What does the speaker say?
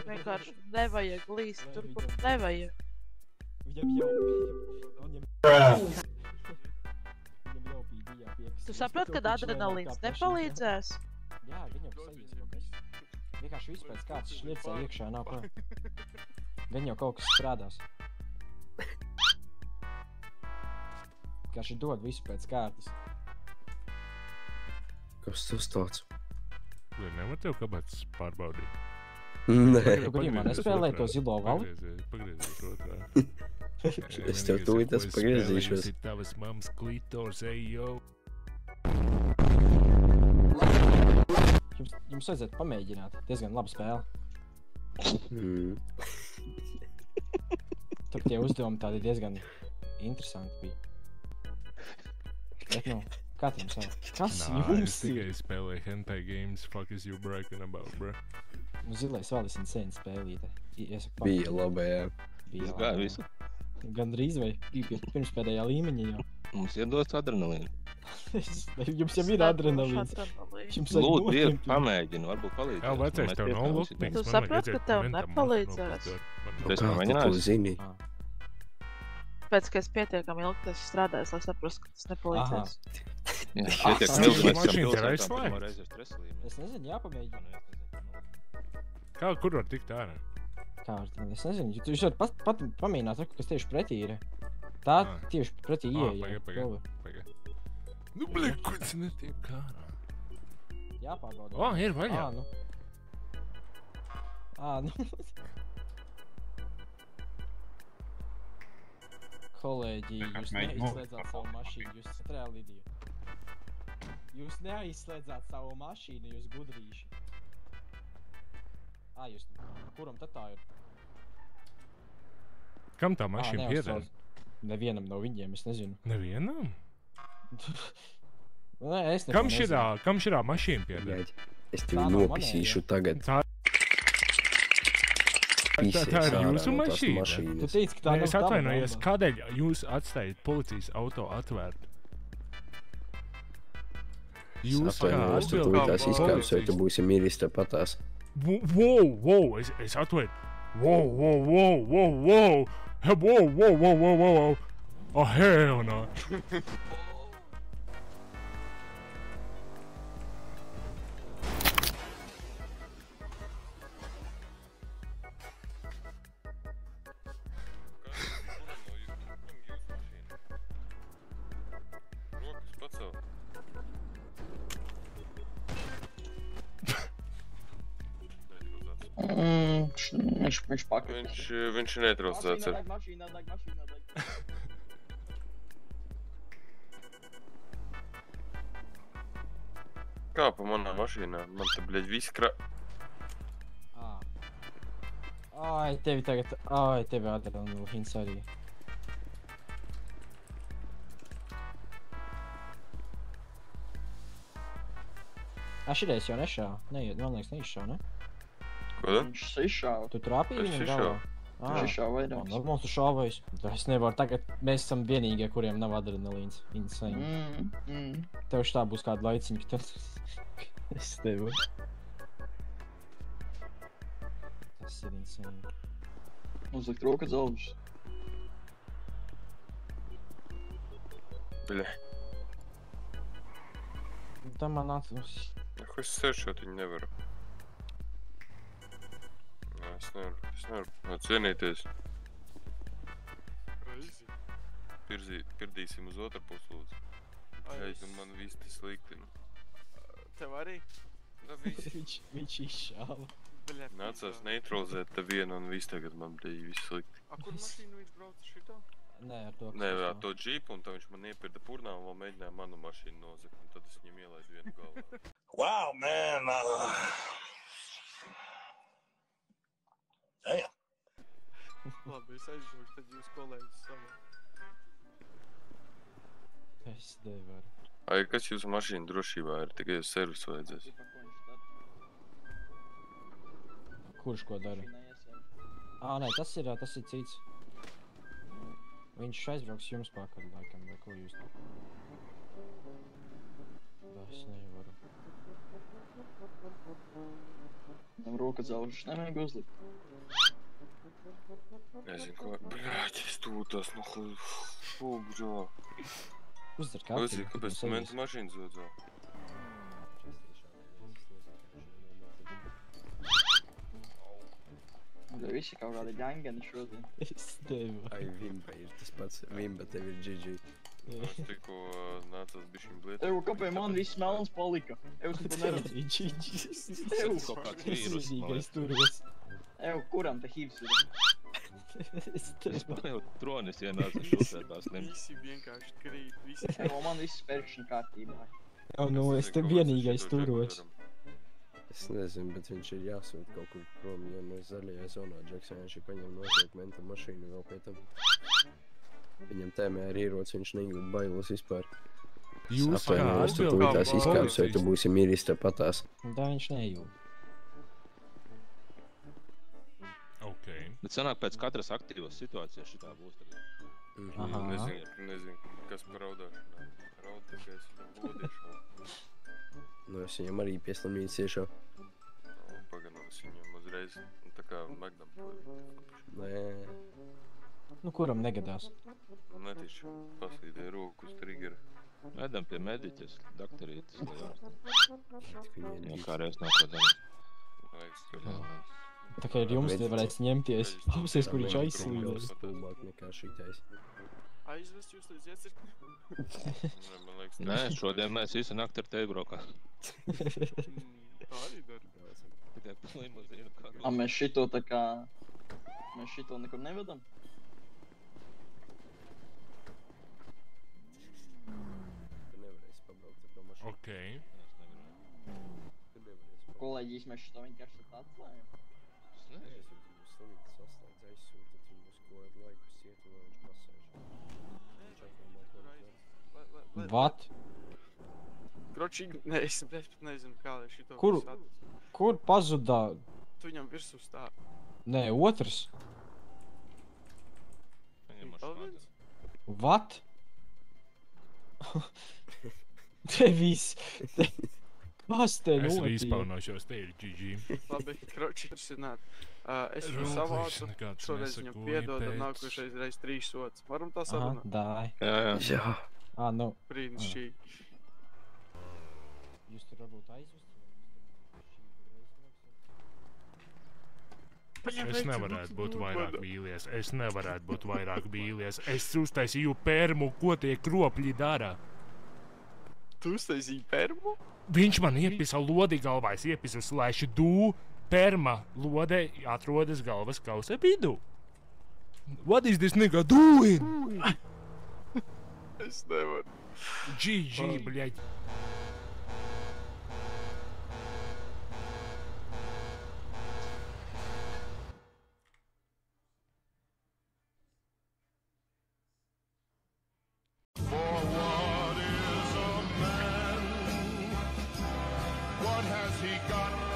Vienkārši nevajag līst tur, kur nevajag. Viņam jau bija jāpiekas. Tu saproti, ka adrenalīns nepalīdzēs? Jā, viņam sajies kaut kas. Vienkārši viss pēc kāds šļircē iekšā nav ko. Gan jau kaut kas strādās. Vienkārši dod visu pēc kārtas. Kas tas tāds? Vai nevar tev kāpēc pārbaudīt? Nē. Tu gadījumā nespēlēji to zilo vali? Pagriezies otrā. Es tev tūlīt esmu pagriezīšos. Tavas mammas klitors, ejo. Jums vajadzētu pamēģināt. Diezgan laba spēle. Tur tie uzdevumi tādi diezgan interesanti bija. Bet nu, kā tiem sāk? Kas jums Es tikai spēlēju hentai games, fuck is you bragging about, bro? Nu, zilais valis un sēna spēlīte. Bija laba, jā. Bija Kā visu? Gandrīz vai pirms pēdējā līmeņa jau. Mums iedos adrenalīnu. Jums jau ir adrenalīns. Lūdzu, Dievu, pamēģinu, varbūt palīdzēs. Jā, vecais, tev nav luktiņas. Tu saproti, ka tev nepalīdzēs? Es Kā pamēģināju. tu to zini? Pēc, ka es pietiekami ilgi tas strādājis, lai saprastu, ka tas nepalīdzēs. Šietiek Ah, milzi, mēs mašīna esam ir pilsētā, aizslēgta? pirmo reizi ar stresa līmeni. Es nezinu, jāpamēģina. Kā, kur var tikt ārā? Kā var tikt? Es nezinu, jūs varat pat pamēģināt, kas tieši pretī ir. Tā tieši pretī ieeja. Pagaid. Nu, bļek, ko tas netiek ārā? Jāpārbauda. O, ir vaļā. Nu. Kolēģi, jūs neizslēdzāt savu mašīnu, jūs esat reāli idioti. Jūs neizslēdzāt savu mašīnu, jūs gudrīši. Jūs... Kuram tad tā ir? Kam tā mašīna pieder? Nevienam no viņiem, es nezinu. Nevienam? Nē, es neko Kam nezinu. širā mašīna pieder? Bļaļ, es tevi Tā nav nopisīšu tagad. Tā ir jūsu mašīna? Tu teici, ka tā nav Es atvainojos, kādēļ jūs atstājat policijas auto atvērt? Jūs Atvainojos, tu tūlītās izkāpsi, vai tu būsi miris tāpatās. Wow, es atvainu. Wow. Oh, hell no. Viņš pakaļ. Viņš ir netraucēts. Mašīnā deg. Kā pa manā mašīnā? Man te, bļaļ, viss Tevi adrenalīns arī. Šitais jau nešāva. Neiet, man liekas, neizšāva, ne? Ko da? Viņš izšāva. Tu trāpīji Es viņam izšāvu. galvā? Viņš izšāva vairāks. Normāls tu šāvais. Es nevaru tagad, mēs esam vienīgie, kuriem nav adrenalīns. Insane. Tev šitā būs kāda laiciņa, ka es nevaru. Tas ir insane. Uzlikt roka zelžus. Bļa. Tam man nāca... Ko es sēžot viņu nevaru? Nē, es nevaru cienīties. Pirdīsim uz otru pusi, lūdzu. Man viss tas slikti. Tev arī? Viņš izšāva. Nācās neutralizēt te vienu un viss tagad man bija viss slikti. Kur mašīnu viņš brauca šito? Nē, ar to, kas Nē, ar izšāva. to džipu, un tad viņš man iepirda purnā un vēl mēģināja manu mašīnu nozagt, un tad es viņam ielaidu vienu galvā. Wow, man. Damn. Labi, es aizžūšu, tad jūs kolēģis savā. Es nevaru. Ai, kas jūsu mašīna drošībā ir? Tikai uz servisu vajadzēs. Kurš ko dara? Nē, tas ir cits. Viņš aizbrauks jums pakaļ, laikam, vai ko jūs... Es nevaru. Viņam roka dzelžus nevajag uzlikt. Nezinu, ko... Bļāķ, es tūtās, nu, fu, bļā. Uzdar kārtīgi. Kāpēc cementa mašīna zodzā? Vai visi kaut kādi gangani šodien? Es tevu. Ai, Vimba ir tas pats. Vimba tev ir GG. Es tikko nācās bišķiņ bliet. Evo, kāpēc man viss melns palika? Evo, tu to neredzi. Tev kaut kāds vīrus, vienīgais turos. Evo, kuram te hivs ir? Es tevu. Man jau tronis ienāca šūpētās slims. Visi vienkārši krīt, visi. Evo, man viss pērkšņi kārtībā. Nu, es te vienīgais turos. Es nezinu, bet viņš ir jāsūt kaut kur prom, jo no zaļajā zonā Džeks vienkārši paņem noziet menta mašīnu vēl pie tam. Viņam tēmē ar ieroci, viņš negrib bailes vispār. Jūs Apvainojos, tu tūlītās izkāpsi, vai tu būsi mīris tāpatās. Tā viņš nejūt. Ok. Bet sanāk pēc katras aktīvas situācijas šitā būs tagad. Aha. Nezinu, kas par raudāšanā. Raud tikai es viņam lodiešā. Nu, es viņam arī pie slimnīcas iešau. Pagaidām, es viņam uzreiz, tā kā Magnam Nē, Nu, kuram negadās? netīši paslīdēja roku uz triggera. Edam pie mediķes, doktorītes. viņiem Jā, ir kā reiz nav ko darīt. Liekas, ka Tā kā ir jums, tad varētu ņemties. Pausies, kur viņš aizslīdēs. stulbāk nekā šitais. Aizvest jūs līdz iecirkni? man liekas, Nē, šodien mēs visu nakti ar tevi braukā. Tā arī dara. Tikai pa limuzīnu kā. A, mēs šito tā kā... Mēs šito nekur nevedam? Tu nevarēsi pabraukt ar to mašīnu. Ok. Tu nevarēsi Kolēģis, mēs šito vienkārši tad atklājam. pabraukt. Es viņu slimnīcu saslēdz aizsūtot viņu uz ko ar laiku sietu, lai viņš pasēž. Viņš atvēmā to uzvar. Vat? Kroči, ne, es pat nezinu, kā lai šito Kur? visu atrast. Kur pazudā? Tu viņam virsū stāv. Nē, otrs. Viņam Vēl ar viens? Vat? Te viss. Kas te Es notiek? respawnošos, te ir GG. Labi, kroči, risināt. Es viņu Rūpīši savācu, nekāds šoreiz viņam nesakoja piedodam, pēc. nākošais reiz 3 sots. Varam tā Aha, sarunāt? dāj. Jā. Jā. Nu, Brīnišķīgi. jūs tur varbūt aizvest? Es nevarētu būt vairāk vīlies. Es nevarētu būt vairāk vīlies. Es uztaisīju permu, ko tie kropļi dara. Tu uztaisīji permu? Viņš man iepisa lodi galvā, es iepisu slash do, perma lode atrodas galvas kausa vidū. What is this nigga doing? Es nevaru. GG, bļaļ. What has he got?